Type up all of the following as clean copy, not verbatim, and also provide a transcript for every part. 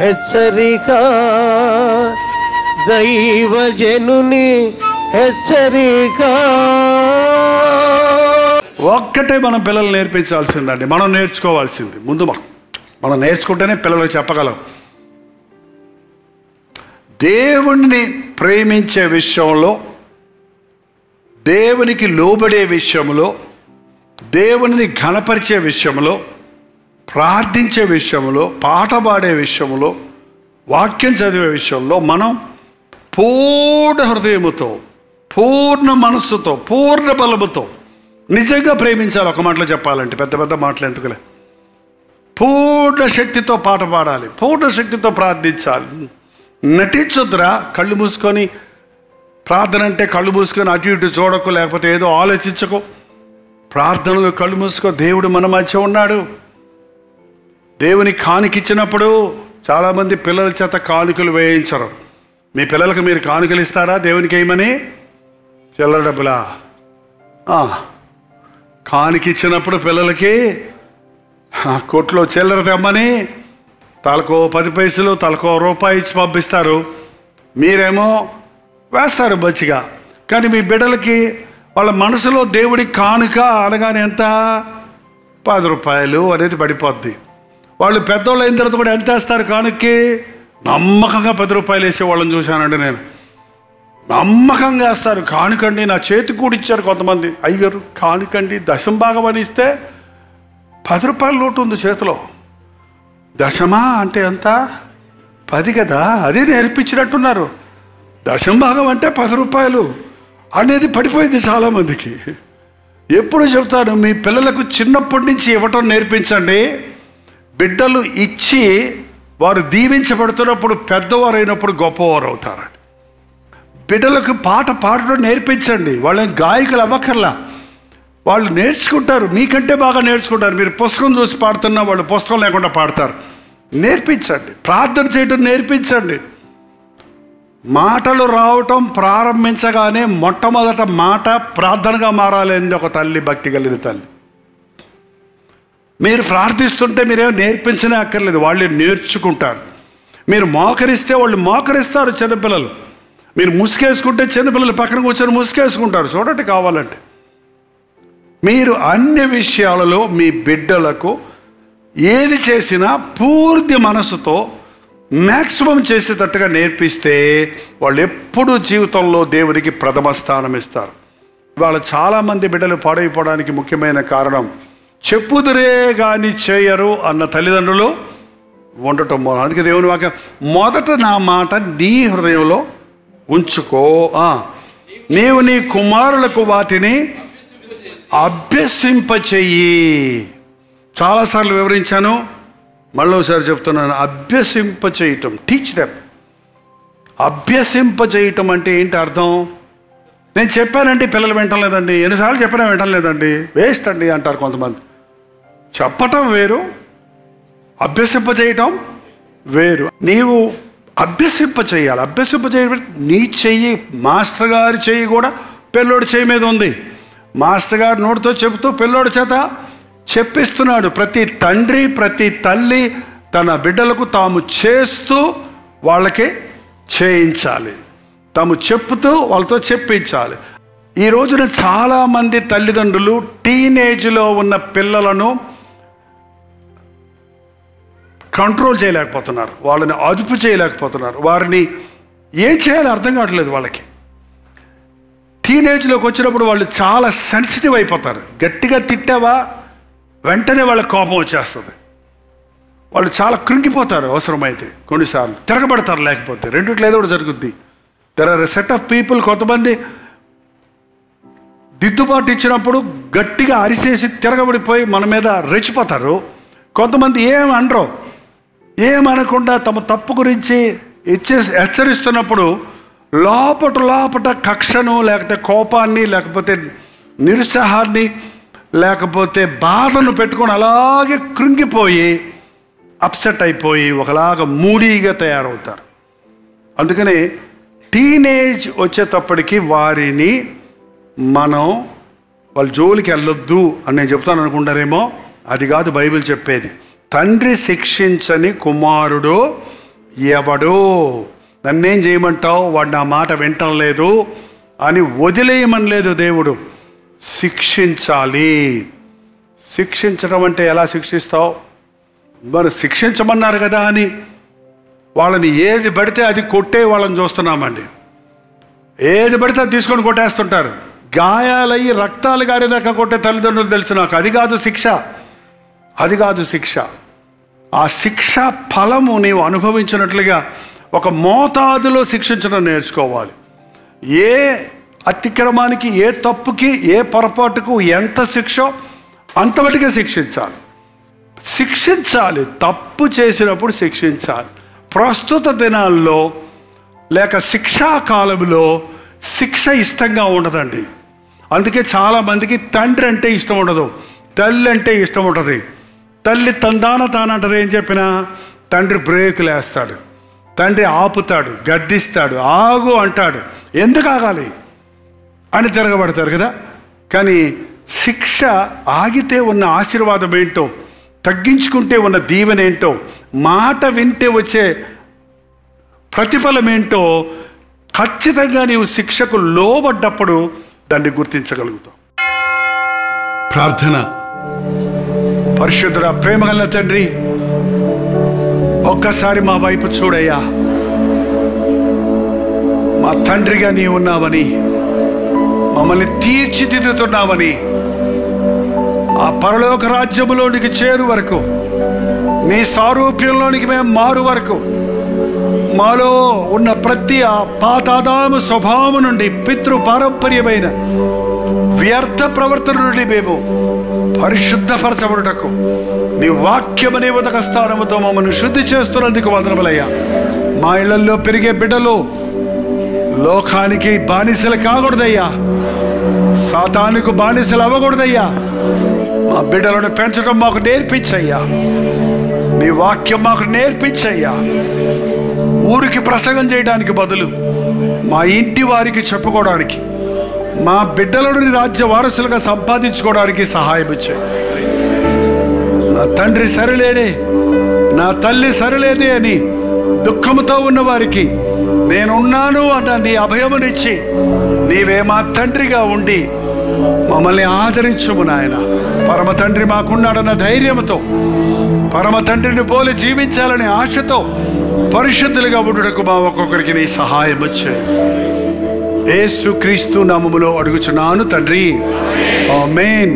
హెచ్చరిక, దైవజనుని హెచ్చరిక. ఒక్కటే మనం పిల్లలు నేర్పించాల్సిందండి, మనం నేర్చుకోవాల్సింది. ముందు మనం నేర్చుకుంటేనే పిల్లలకు చెప్పగలం. దేవుణ్ణి ప్రేమించే విషయంలో, దేవునికి లోబడే విషయంలో, దేవుని ఘనపరిచే విషయంలో, ప్రార్థించే విషయంలో, పాట పాడే విషయంలో, వాక్యం చదివే విషయంలో మనం పూర్ణ హృదయముతో, పూర్ణ మనస్సుతో, పూర్ణ బలముతో నిజంగా ప్రేమించాలి. ఒక మాటలో చెప్పాలంటే, పెద్ద పెద్ద మాటలు ఎందుకులే, పూర్ణ శక్తితో పాట పాడాలి, పూర్ణ శక్తితో ప్రార్థించాలి. నటించొద్దురా. కళ్ళు మూసుకొని ప్రార్థన అంటే కళ్ళు మూసుకొని అటు ఇటు చూడకు, లేకపోతే ఏదో ఆలోచించకు. ప్రార్థనలు కళ్ళు మూసుకో. దేవుడు మన మధ్య ఉన్నాడు. దేవుని కానుకిచ్చినప్పుడు చాలామంది పిల్లల చేత కానుకలు వేయించరు. మీ పిల్లలకు మీరు కానుకలు ఇస్తారా దేవునికి ఏమని? చిల్లర డబ్బులా? కానుకిచ్చినప్పుడు పిల్లలకి కొట్లో చిల్లర తెమ్మని తలకో 10 పైసలు, తలకో రూపాయి ఇచ్చి పంపిస్తారు. మీరేమో వేస్తారు మంచిగా. కానీ మీ బిడ్డలకి వాళ్ళ మనసులో దేవుడికి కానుక అనగానే ఎంత? 10 రూపాయలు అనేది పడిపోద్ది. వాళ్ళు పెద్దోళ్ళు అయిన తర్వాత కూడా ఎంత వేస్తారు కానుక్కి? నమ్మకంగా 10 రూపాయలు వేసే వాళ్ళని చూశానండి నేను. నమ్మకంగా వేస్తారు. కానుకండి, నా చేతికి కూడా ఇచ్చారు కొంతమంది. అయ్యారు కానుకండి, దశం భాగం అని ఇస్తే 10 రూపాయల నోటు ఉంది చేతిలో. దశమా అంటే ఎంత? 10 కదా, అదే నేర్పించినట్టున్నారు. దశం భాగం అంటే 10 రూపాయలు అనేది పడిపోయింది చాలామందికి. ఎప్పుడు చెప్తాను, మీ పిల్లలకు చిన్నప్పటి నుంచి ఇవ్వటం నేర్పించండి. బిడ్డలు ఇచ్చి వారు దీవించబడుతున్నప్పుడు పెద్దవారు అయినప్పుడు గొప్పవారు అవుతారండి. బిడ్డలకు పాట పాడటం నేర్పించండి. వాళ్ళని గాయకులు అవ్వకర్లా, వాళ్ళు నేర్చుకుంటారు, మీకంటే బాగా నేర్చుకుంటారు. మీరు పుస్తకం చూసి పాడుతున్నా వాళ్ళు పుస్తకం లేకుండా పాడతారు. నేర్పించండి. ప్రార్థన చేయటం నేర్పించండి. మాటలు రావటం ప్రారంభించగానే మొట్టమొదట మాట ప్రార్థనగా మారాలి ఒక తల్లి, భక్తి కలిగిన తల్లి. మీరు ప్రార్థిస్తుంటే మీరేమో నేర్పించనే అక్కర్లేదు, వాళ్ళు నేర్చుకుంటారు. మీరు మోకరిస్తే వాళ్ళు మోకరిస్తారు. చిన్నపిల్లలు మీరు ముసుగేసుకుంటే చిన్నపిల్లలు పక్కన కూర్చొని ముసుగేసుకుంటారు. చూడండి కావాలంటే. మీరు అన్ని విషయాలలో మీ బిడ్డలకు ఏది చేసినా పూర్తి మనసుతో మ్యాక్సిమం చేసేటట్టుగా నేర్పిస్తే వాళ్ళు ఎప్పుడూ జీవితంలో దేవుడికి ప్రథమ స్థానం ఇస్తారు. ఇవాళ చాలామంది బిడ్డలు పాడైపోవడానికి ముఖ్యమైన కారణం చెప్పుదురే కానీ చేయరు అన్న తల్లిదండ్రులు ఉండటం. అందుకే దేవుని వాక్యం, మొదట నా మాట నీ హృదయంలో ఉంచుకో, నీవు నీ కుమారులకు వాటిని అభ్యసింపచెయ్యి. చాలాసార్లు వివరించాను, మళ్ళీ ఒకసారి చెప్తున్నాను. అభ్యసింపచేయటం, టీచ్ దెమ్. అభ్యసింపచేయటం అంటే ఏంటి అర్థం? నేను చెప్పానండి పిల్లలు వింటలేదండి, ఎన్నిసార్లు చెప్పినా వింటలేదండి, వేస్ట్ అండి అంటారు కొంతమంది. చెప్పటం వేరు, అభ్యసింపచేయటం వేరు. నీవు అభ్యసింపచేయాలి. అభ్యసింపచేయడం నీ చెయ్యి, మాస్టర్ గారి చెయ్యి కూడా పిల్లోడి చెయ్యి మీద ఉంది. మాస్టర్ గారు నోటితో చెబుతూ పిల్లోడి చేత చెప్పిస్తున్నాడు. ప్రతి తండ్రి, ప్రతి తల్లి తన బిడ్డలకు తాము చేస్తూ వాళ్ళకి చేయించాలి, తాము చెప్పుతూ వాళ్ళతో చెప్పించాలి. ఈ రోజున చాలామంది తల్లిదండ్రులు టీనేజ్లో ఉన్న పిల్లలను కంట్రోల్ చేయలేకపోతున్నారు, వాళ్ళని అదుపు చేయలేకపోతున్నారు. వారిని ఏం చేయాలో అర్థం కావట్లేదు వాళ్ళకి. టీనేజ్లోకి వచ్చినప్పుడు వాళ్ళు చాలా సెన్సిటివ్ అయిపోతారు. గట్టిగా తిట్టావా వెంటనే వాళ్ళకి కోపం వచ్చేస్తుంది. వాళ్ళు చాలా కృంగిపోతారు. అవసరమైతే కొన్నిసార్లు తిరగబడతారు. లేకపోతే రెండిట్లో ఏదో ఒకటి జరుగుద్ది. There are a set of people. కొంతమంది దిద్దుబాటు ఇచ్చినప్పుడు గట్టిగా అరిసేసి తిరగబడిపోయి మన మీద రెచ్చిపోతారు. కొంతమంది ఏమనరు, ఏమనకుండా తమ తప్పు గురించి హెచ్చరిస్తున్నప్పుడు లోపట కక్షను, లేకపోతే కోపాన్ని, లేకపోతే నిరుత్సాహాన్ని, లేకపోతే బాధను పెట్టుకొని అలాగే కృంగిపోయి అప్సెట్ అయిపోయి ఒకలాగా మూడీగా తయారవుతారు. అందుకని టీనేజ్ వచ్చేటప్పటికి వారిని మనం వాళ్ళ జోలికి వెళ్ళొద్దు అని నేను చెప్తాను అనుకుంటారేమో. అది కాదు బైబిల్ చెప్పేది. తండ్రి శిక్షించని కుమారుడు ఎవడు నన్నేం చేయమంటావు, వాడు నా మాట వింటం లేదు అని వదిలేయమని లేదు దేవుడు. శిక్షించాలి. శిక్షించడం అంటే ఎలా శిక్షిస్తావు? మరి శిక్షించమన్నారు కదా అని వాళ్ళని ఏది పడితే అది కొట్టే వాళ్ళని చూస్తున్నామండి. ఏది పడితే అది తీసుకొని కొట్టేస్తుంటారు. గాయాలయ్యి రక్తాలు గారేదాకా కొట్టే తల్లిదండ్రులు తెలుసు నాకు. అది కాదు శిక్ష, అది కాదు శిక్ష. ఆ శిక్ష ఫలము నీవు అనుభవించినట్లుగా ఒక మోతాదులో శిక్షించడం నేర్చుకోవాలి. ఏ అతిక్రమానికి, ఏ తప్పుకి, ఏ పొరపాటుకు ఎంత శిక్షో అంతవరకే శిక్షించాలి. శిక్షించాలి, తప్పు చేసినప్పుడు శిక్షించాలి. ప్రస్తుత దినాల్లో లేక శిక్షాకాలంలో శిక్ష ఇష్టంగా ఉండదండి. అందుకే చాలామందికి తండ్రి అంటే ఇష్టం ఉండదు, తల్లి అంటే ఇష్టం ఉంటుంది. తల్లి తానంటది ఏం చెప్పినా తండ్రి బ్రేకులు వేస్తాడు, తండ్రి ఆపుతాడు, గద్దిస్తాడు, ఆగు అంటాడు. ఎందుకు ఆగాలి అని తిరగబడతారు కదా. కానీ శిక్ష ఆగితే ఉన్న ఆశీర్వాదం ఏంటో, తగ్గించుకుంటే ఉన్న దీవెన ఏంటో, మాట వింటే వచ్చే ప్రతిఫలం ఏంటో ఖచ్చితంగా నీవు శిక్షకు లోబడ్డప్పుడు దాన్ని గుర్తించగలుగుతావు. ప్రార్థన. పరిశుద్ధుడా, ప్రేమగల తండ్రి, ఒక్కసారి మా వైపు చూడయ్యా. మా తండ్రిగా నీ ఉన్నావని, మమ్మల్ని తీర్చిదిద్దుతున్నావని, ఆ పరలోక రాజ్యములోనికి చేరు వరకు, నీ సారూప్యంలోనికి మేము మారు వరకు, మాలో ఉన్న ప్రతి ఆ పాతాదాము స్వభావం నుండి, పితృ పారంపర్యమైన వ్యర్థ ప్రవర్తన నుండి మేము పరిశుద్ధపరచబడుటకు నీ వాక్యమనే ఉదక స్థానముతో మమ్మల్ని శుద్ధి చేస్తున్నందుకు వందనములయ్యా. మా ఇళ్లలో పెరిగే బిడ్డలు లోకానికి బానిసలు కాకూడదయ్యా, సాతానుకు బానిసలు అవ్వకూడదయ్యా. మా బిడ్డలను పెంచడం మాకు నేర్పించయ్యా, నీ వాక్యం మాకు నేర్పించయ్యా. ఊరికి ప్రసంగం చేయడానికి బదులు మా ఇంటి వారికి చెప్పుకోవడానికి, మా బిడ్డలను నీ రాజ్య వారసులుగా సంపాదించుకోవడానికి సహాయం ఇచ్చాయి. నా తండ్రి సరిలేడే, నా తల్లి సరిలేదే అని దుఃఖముతో ఉన్న వారికి నేనున్నాను అన్న నీ అభయమునిచ్చి నీవే మా తండ్రిగా ఉండి మమ్మల్ని ఆదరించుము నాయన. పరమ తండ్రి మాకున్నాడన్న ధైర్యంతో, పరమ తండ్రిని పోలి జీవించాలనే ఆశతో పరిశుద్ధులుగా ఉండుటకు మా ఒక్కొక్కరికి నీ సహాయం వచ్చాయి. యేసుక్రీస్తు నామములో అడుగుచున్నాను తండ్రి, ఆమేన్.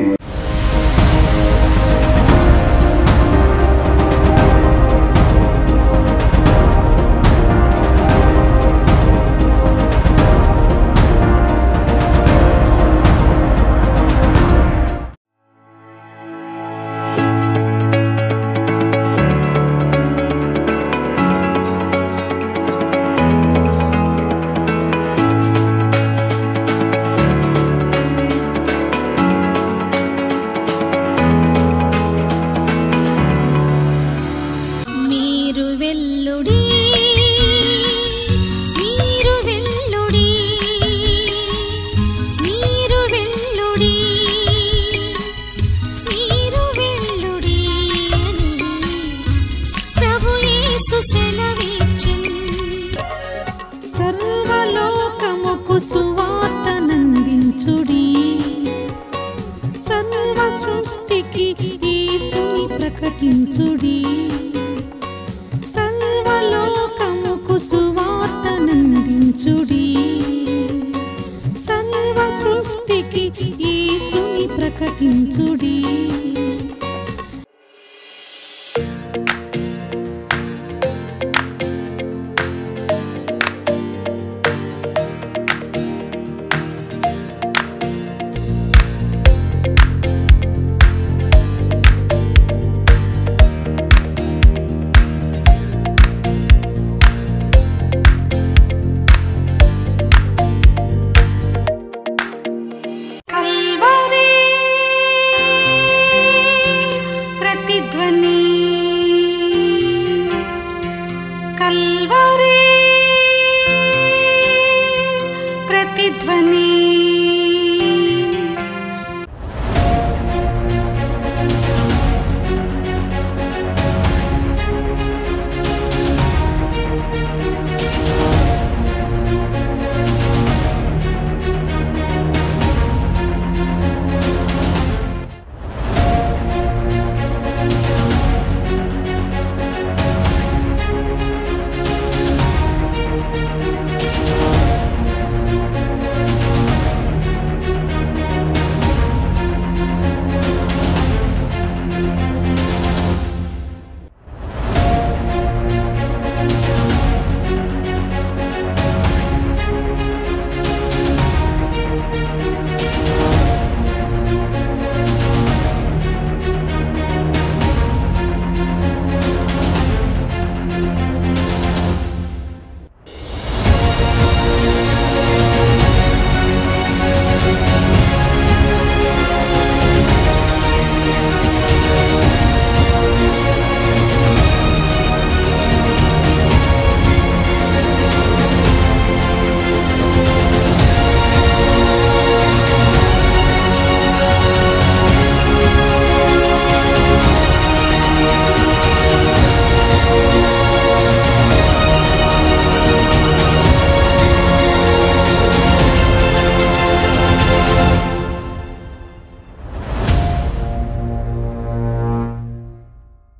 సర్వలోకముకు సువార్తనందించుడి, సర్వ సృష్టికి యేసుని ప్రకటించుడి. సర్వలోకముకు సువార్తనందించుడి, సర్వ సృష్టికి యేసుని ప్రకటించుడి.